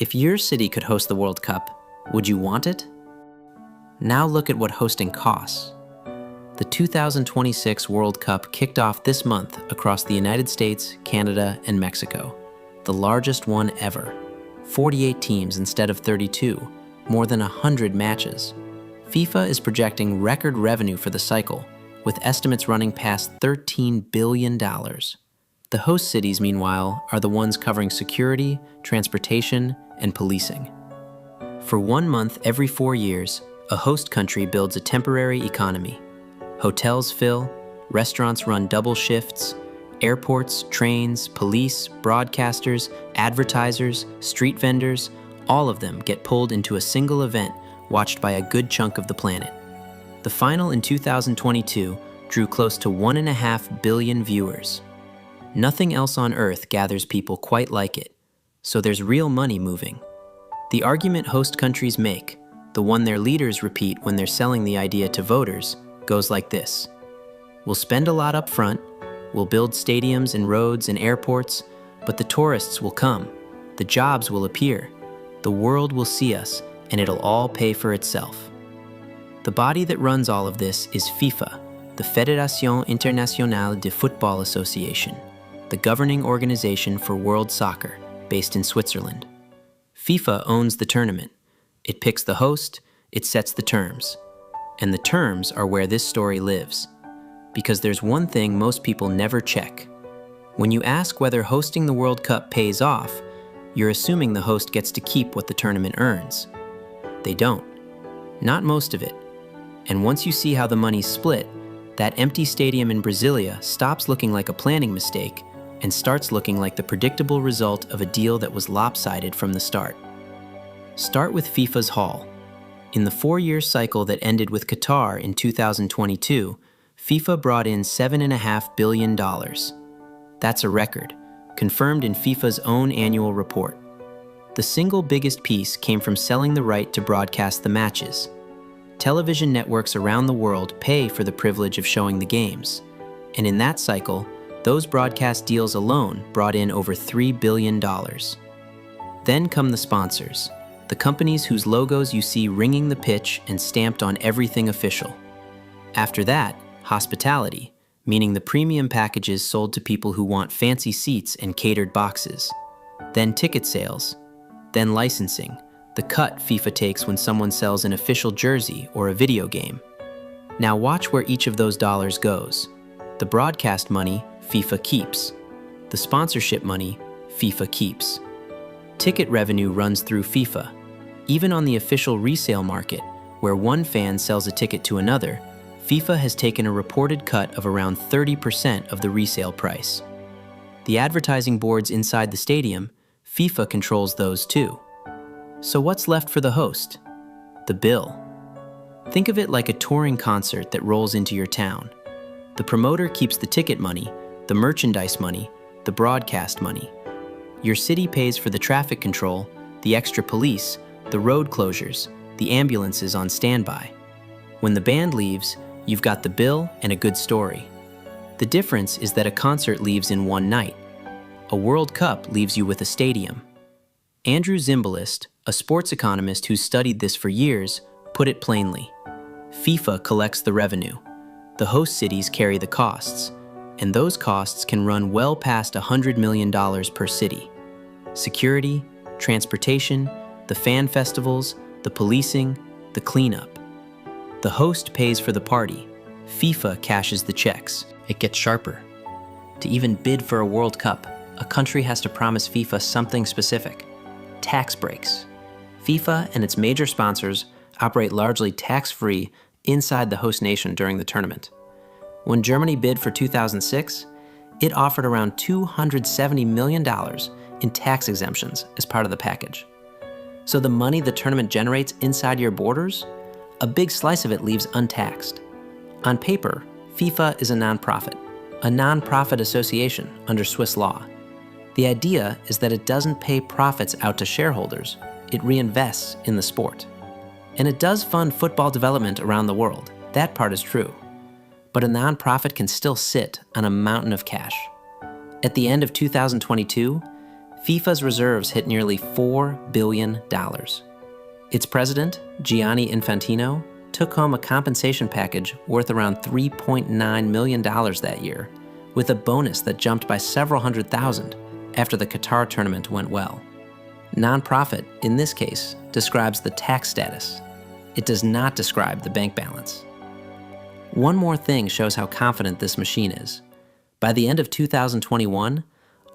If your city could host the World Cup, would you want it? Now look at what hosting costs. The 2026 World Cup kicked off this month across the United States, Canada, and Mexico, the largest one ever. 48 teams instead of 32, more than 100 matches. FIFA is projecting record revenue for the cycle, with estimates running past $13 billion. The host cities, meanwhile, are the ones covering security, transportation, and policing. For 1 month every 4 years, a host country builds a temporary economy. Hotels fill, restaurants run double shifts, airports, trains, police, broadcasters, advertisers, street vendors, all of them get pulled into a single event watched by a good chunk of the planet. The final in 2022 drew close to 1.5 billion viewers. Nothing else on Earth gathers people quite like it, so there's real money moving. The argument host countries make, the one their leaders repeat when they're selling the idea to voters, goes like this. We'll spend a lot up front, we'll build stadiums and roads and airports, but the tourists will come, the jobs will appear, the world will see us, and it'll all pay for itself. The body that runs all of this is FIFA, the Fédération Internationale de Football Association, the governing organization for world soccer, based in Switzerland. FIFA owns the tournament. It picks the host, it sets the terms. And the terms are where this story lives. Because there's one thing most people never check. When you ask whether hosting the World Cup pays off, you're assuming the host gets to keep what the tournament earns. They don't. Not most of it. And once you see how the money's split, that empty stadium in Brasilia stops looking like a planning mistake and starts looking like the predictable result of a deal that was lopsided from the start. Start with FIFA's haul. In the 4-year cycle that ended with Qatar in 2022, FIFA brought in $7.5 billion. That's a record, confirmed in FIFA's own annual report. The single biggest piece came from selling the right to broadcast the matches. Television networks around the world pay for the privilege of showing the games, and in that cycle, those broadcast deals alone brought in over $3 billion. Then come the sponsors, the companies whose logos you see ringing the pitch and stamped on everything official. After that, hospitality, meaning the premium packages sold to people who want fancy seats and catered boxes. Then ticket sales. Then licensing, the cut FIFA takes when someone sells an official jersey or a video game. Now watch where each of those dollars goes. The broadcast money, FIFA keeps. The sponsorship money, FIFA keeps. Ticket revenue runs through FIFA. Even on the official resale market, where one fan sells a ticket to another, FIFA has taken a reported cut of around 30% of the resale price. The advertising boards inside the stadium, FIFA controls those too. So what's left for the host? The bill. Think of it like a touring concert that rolls into your town. The promoter keeps the ticket money, the merchandise money, the broadcast money. Your city pays for the traffic control, the extra police, the road closures, the ambulances on standby. When the band leaves, you've got the bill and a good story. The difference is that a concert leaves in one night. A World Cup leaves you with a stadium. Andrew Zimbalist, a sports economist who's studied this for years, put it plainly. FIFA collects the revenue. The host cities carry the costs, and those costs can run well past $100 million per city. Security, transportation, the fan festivals, the policing, the cleanup. The host pays for the party. FIFA cashes the checks. It gets sharper. To even bid for a World Cup, a country has to promise FIFA something specific. Tax breaks. FIFA and its major sponsors operate largely tax-free inside the host nation during the tournament. When Germany bid for 2006, it offered around $270 million in tax exemptions as part of the package. So the money the tournament generates inside your borders, a big slice of it leaves untaxed. On paper, FIFA is a nonprofit association under Swiss law. The idea is that it doesn't pay profits out to shareholders, it reinvests in the sport. And it does fund football development around the world, that part is true. But a nonprofit can still sit on a mountain of cash. At the end of 2022, FIFA's reserves hit nearly $4 billion. Its president, Gianni Infantino, took home a compensation package worth around $3.9 million that year, with a bonus that jumped by several hundred thousand after the Qatar tournament went well. Nonprofit, in this case, describes the tax status. It does not describe the bank balance. One more thing shows how confident this machine is. By the end of 2021,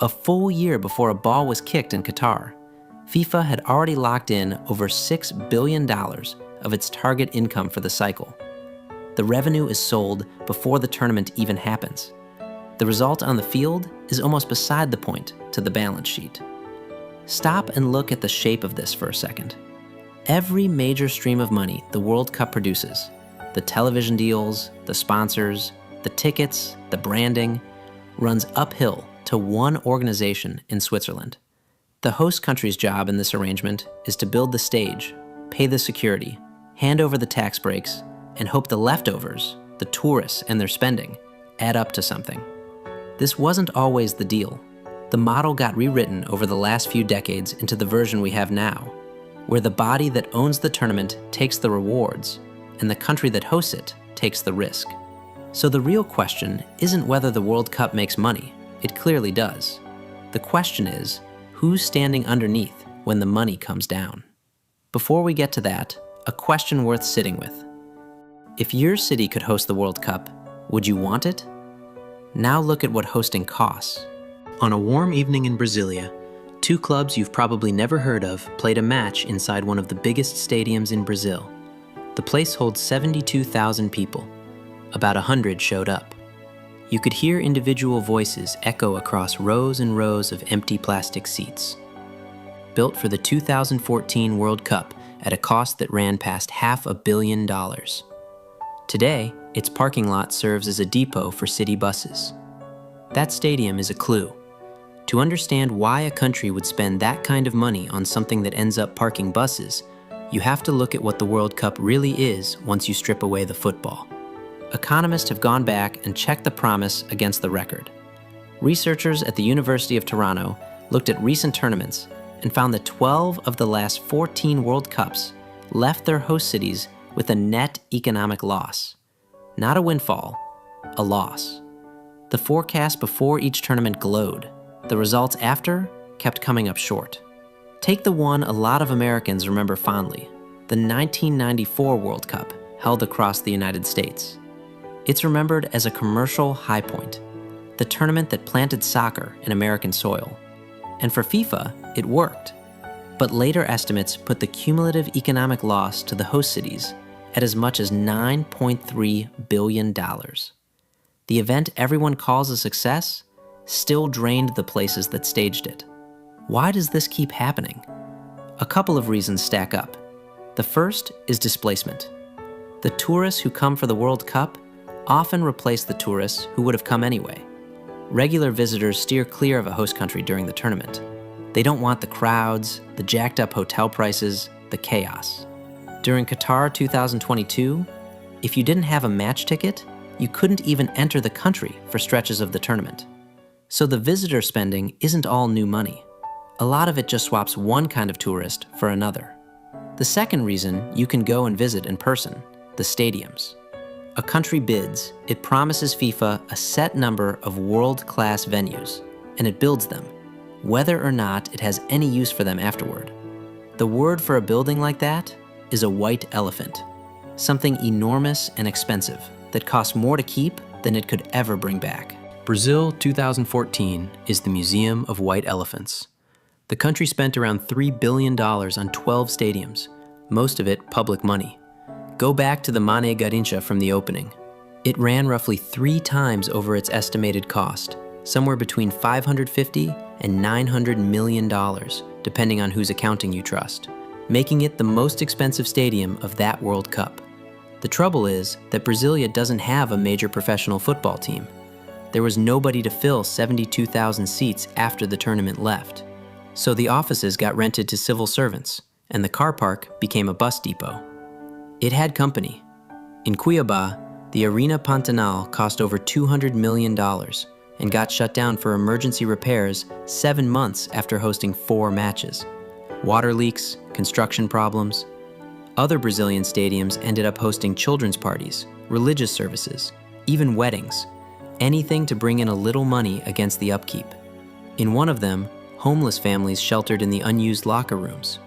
a full year before a ball was kicked in Qatar, FIFA had already locked in over $6 billion of its target income for the cycle. The revenue is sold before the tournament even happens. The result on the field is almost beside the point to the balance sheet. Stop and look at the shape of this for a second. Every major stream of money the World Cup produces, the television deals, the sponsors, the tickets, the branding, runs uphill to one organization in Switzerland. The host country's job in this arrangement is to build the stage, pay the security, hand over the tax breaks, and hope the leftovers, the tourists and their spending, add up to something. This wasn't always the deal. The model got rewritten over the last few decades into the version we have now, where the body that owns the tournament takes the rewards, and the country that hosts it takes the risk. So the real question isn't whether the World Cup makes money. It clearly does. The question is, who's standing underneath when the money comes down? Before we get to that, a question worth sitting with. If your city could host the World Cup, would you want it? Now look at what hosting costs. On a warm evening in Brasilia, two clubs you've probably never heard of played a match inside one of the biggest stadiums in Brazil. The place holds 72,000 people. About 100 showed up. You could hear individual voices echo across rows and rows of empty plastic seats. Built for the 2014 World Cup at a cost that ran past $500 million. Today, its parking lot serves as a depot for city buses. That stadium is a clue. To understand why a country would spend that kind of money on something that ends up parking buses, you have to look at what the World Cup really is once you strip away the football. Economists have gone back and checked the promise against the record. Researchers at the University of Toronto looked at recent tournaments and found that 12 of the last 14 World Cups left their host cities with a net economic loss. Not a windfall, a loss. The forecast before each tournament glowed. The results after kept coming up short. Take the one a lot of Americans remember fondly, the 1994 World Cup held across the United States. It's remembered as a commercial high point, the tournament that planted soccer in American soil. And for FIFA, it worked. But later estimates put the cumulative economic loss to the host cities at as much as $9.3 billion. The event everyone calls a success still drained the places that staged it. Why does this keep happening? A couple of reasons stack up. The first is displacement. The tourists who come for the World Cup often replace the tourists who would have come anyway. Regular visitors steer clear of a host country during the tournament. They don't want the crowds, the jacked up hotel prices, the chaos. During Qatar 2022, if you didn't have a match ticket, you couldn't even enter the country for stretches of the tournament. So the visitor spending isn't all new money. A lot of it just swaps one kind of tourist for another. The second reason you can go and visit in person, the stadiums. A country bids, it promises FIFA a set number of world-class venues, and it builds them, whether or not it has any use for them afterward. The word for a building like that is a white elephant, something enormous and expensive that costs more to keep than it could ever bring back. Brazil 2014 is the Museum of White Elephants. The country spent around $3 billion on 12 stadiums, most of it public money. Go back to the Mané Garrincha from the opening. It ran roughly 3 times over its estimated cost, somewhere between $550 and $900 million, depending on whose accounting you trust, making it the most expensive stadium of that World Cup. The trouble is that Brasilia doesn't have a major professional football team. There was nobody to fill 72,000 seats after the tournament left. So the offices got rented to civil servants, and the car park became a bus depot. It had company. In Cuiabá, the Arena Pantanal cost over $200 million, and got shut down for emergency repairs 7 months after hosting 4 matches. Water leaks, construction problems. Other Brazilian stadiums ended up hosting children's parties, religious services, even weddings, anything to bring in a little money against the upkeep. In one of them, homeless families sheltered in the unused locker rooms.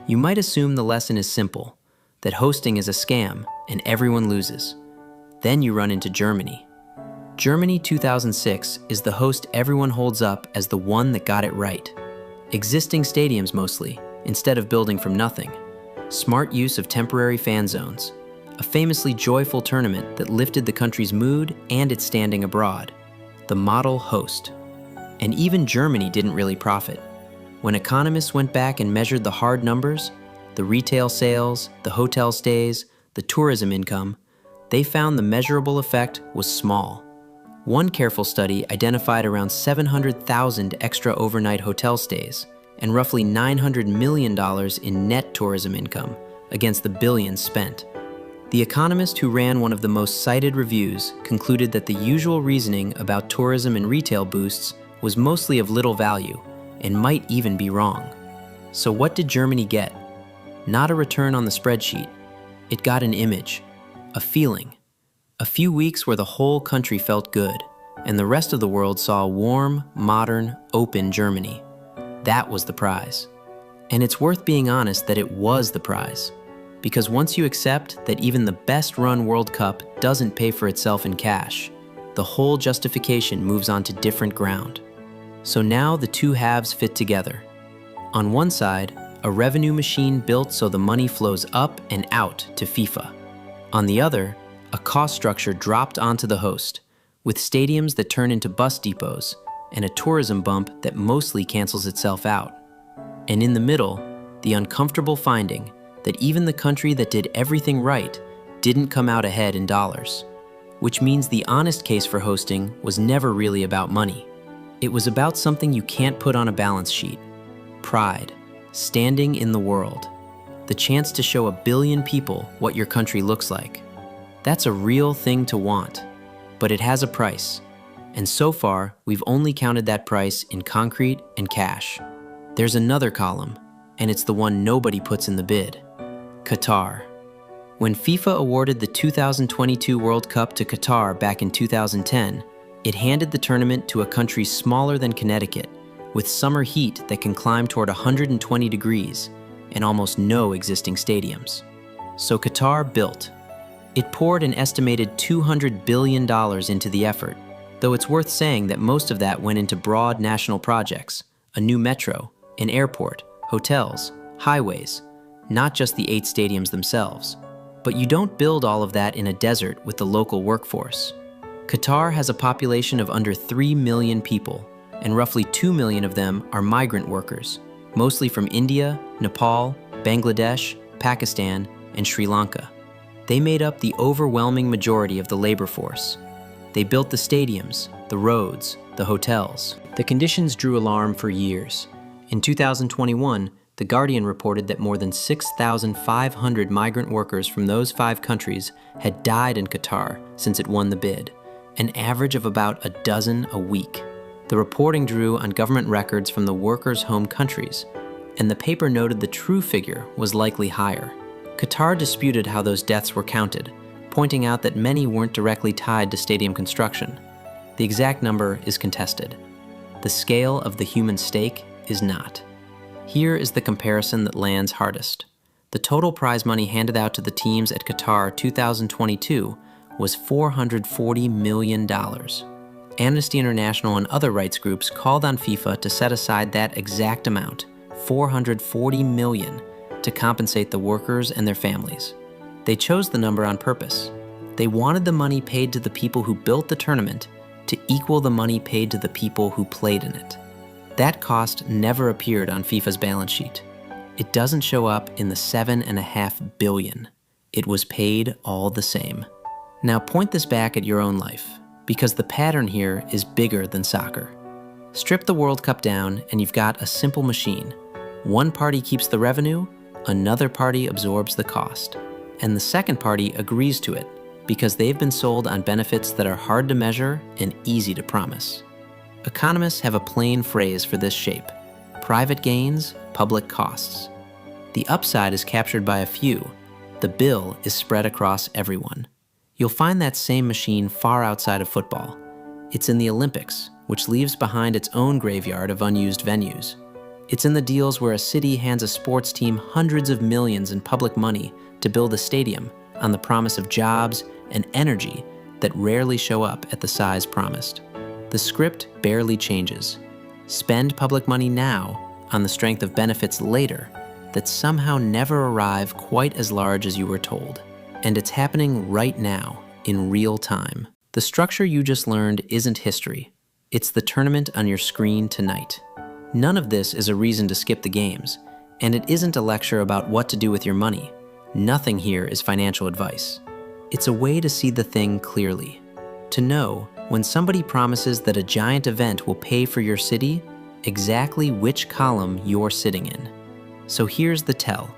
You might assume the lesson is simple, that hosting is a scam and everyone loses. Then you run into Germany. Germany 2006 is the host everyone holds up as the one that got it right. Existing stadiums mostly, instead of building from nothing. Smart use of temporary fan zones. A famously joyful tournament that lifted the country's mood and its standing abroad. The model host. And even Germany didn't really profit. When economists went back and measured the hard numbers, the retail sales, the hotel stays, the tourism income, they found the measurable effect was small. One careful study identified around 700,000 extra overnight hotel stays and roughly $900 million in net tourism income against the billions spent. The economist who ran one of the most cited reviews concluded that the usual reasoning about tourism and retail boosts was mostly of little value and might even be wrong. So what did Germany get? Not a return on the spreadsheet. It got an image, a feeling, a few weeks where the whole country felt good, and the rest of the world saw a warm, modern, open Germany. That was the prize. And it's worth being honest that it was the prize. Because once you accept that even the best-run World Cup doesn't pay for itself in cash, the whole justification moves on to different ground. So now the two halves fit together. On one side, a revenue machine built so the money flows up and out to FIFA. On the other, a cost structure dropped onto the host, with stadiums that turn into bus depots and a tourism bump that mostly cancels itself out. And in the middle, the uncomfortable finding that even the country that did everything right didn't come out ahead in dollars, which means the honest case for hosting was never really about money. It was about something you can't put on a balance sheet. Pride, standing in the world, the chance to show 1 billion people what your country looks like. That's a real thing to want, but it has a price. And so far, we've only counted that price in concrete and cash. There's another column, and it's the one nobody puts in the bid. Qatar. When FIFA awarded the 2022 World Cup to Qatar back in 2010, it handed the tournament to a country smaller than Connecticut, with summer heat that can climb toward 120 degrees and almost no existing stadiums. So Qatar built. It poured an estimated $200 billion into the effort, though it's worth saying that most of that went into broad national projects, a new metro, an airport, hotels, highways, not just the 8 stadiums themselves. But you don't build all of that in a desert with the local workforce. Qatar has a population of under 3 million people, and roughly 2 million of them are migrant workers, mostly from India, Nepal, Bangladesh, Pakistan, and Sri Lanka. They made up the overwhelming majority of the labor force. They built the stadiums, the roads, the hotels. The conditions drew alarm for years. In 2021, The Guardian reported that more than 6,500 migrant workers from those 5 countries had died in Qatar since it won the bid, an average of about a dozen a week. The reporting drew on government records from the workers' home countries, and the paper noted the true figure was likely higher. Qatar disputed how those deaths were counted, pointing out that many weren't directly tied to stadium construction. The exact number is contested. The scale of the human stake is not. Here is the comparison that lands hardest. The total prize money handed out to the teams at Qatar 2022 was $440 million. Amnesty International and other rights groups called on FIFA to set aside that exact amount, $440 million, to compensate the workers and their families. They chose the number on purpose. They wanted the money paid to the people who built the tournament to equal the money paid to the people who played in it. That cost never appeared on FIFA's balance sheet. It doesn't show up in the $7.5 billion. It was paid all the same. Now point this back at your own life, because the pattern here is bigger than soccer. Strip the World Cup down and you've got a simple machine. One party keeps the revenue, another party absorbs the cost, and the second party agrees to it because they've been sold on benefits that are hard to measure and easy to promise. Economists have a plain phrase for this shape: private gains, public costs. The upside is captured by a few. The bill is spread across everyone. You'll find that same machine far outside of football. It's in the Olympics, which leaves behind its own graveyard of unused venues. It's in the deals where a city hands a sports team hundreds of millions in public money to build a stadium on the promise of jobs and energy that rarely show up at the size promised. The script barely changes. Spend public money now on the strength of benefits later that somehow never arrive quite as large as you were told. And it's happening right now, in real time. The structure you just learned isn't history. It's the tournament on your screen tonight. None of this is a reason to skip the games, and it isn't a lecture about what to do with your money. Nothing here is financial advice. It's a way to see the thing clearly. To know, when somebody promises that a giant event will pay for your city, exactly which column you're sitting in. So here's the tell.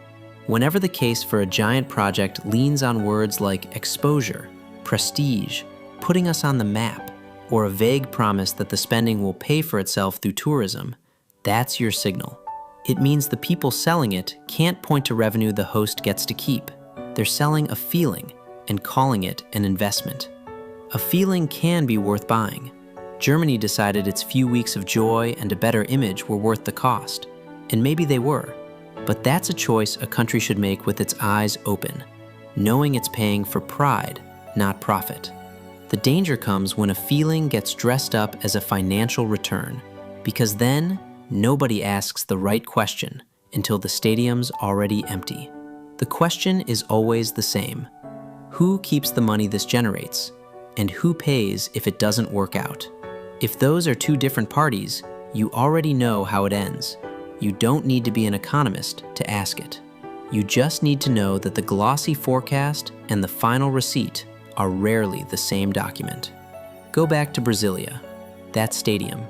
Whenever the case for a giant project leans on words like exposure, prestige, putting us on the map, or a vague promise that the spending will pay for itself through tourism, that's your signal. It means the people selling it can't point to revenue the host gets to keep. They're selling a feeling and calling it an investment. A feeling can be worth buying. Germany decided its few weeks of joy and a better image were worth the cost, and maybe they were. But that's a choice a country should make with its eyes open, knowing it's paying for pride, not profit. The danger comes when a feeling gets dressed up as a financial return, because then nobody asks the right question until the stadium's already empty. The question is always the same. Who keeps the money this generates? And who pays if it doesn't work out? If those are two different parties, you already know how it ends. You don't need to be an economist to ask it. You just need to know that the glossy forecast and the final receipt are rarely the same document. Go back to Brasilia. That stadium,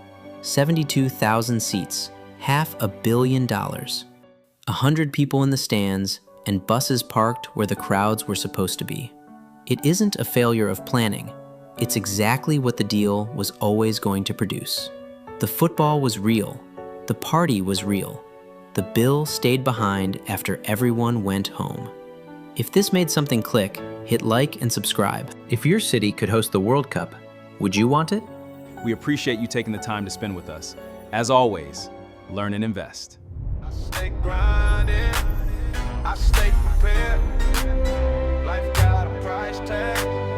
72,000 seats, $500 million, 100 people in the stands, and buses parked where the crowds were supposed to be. It isn't a failure of planning. It's exactly what the deal was always going to produce. The football was real. The party was real. The bill stayed behind after everyone went home. If this made something click, hit like and subscribe. If your city could host the World Cup, would you want it? We appreciate you taking the time to spend with us. As always, learn and invest. I stay grinding, I stay prepared. Life got a price tag.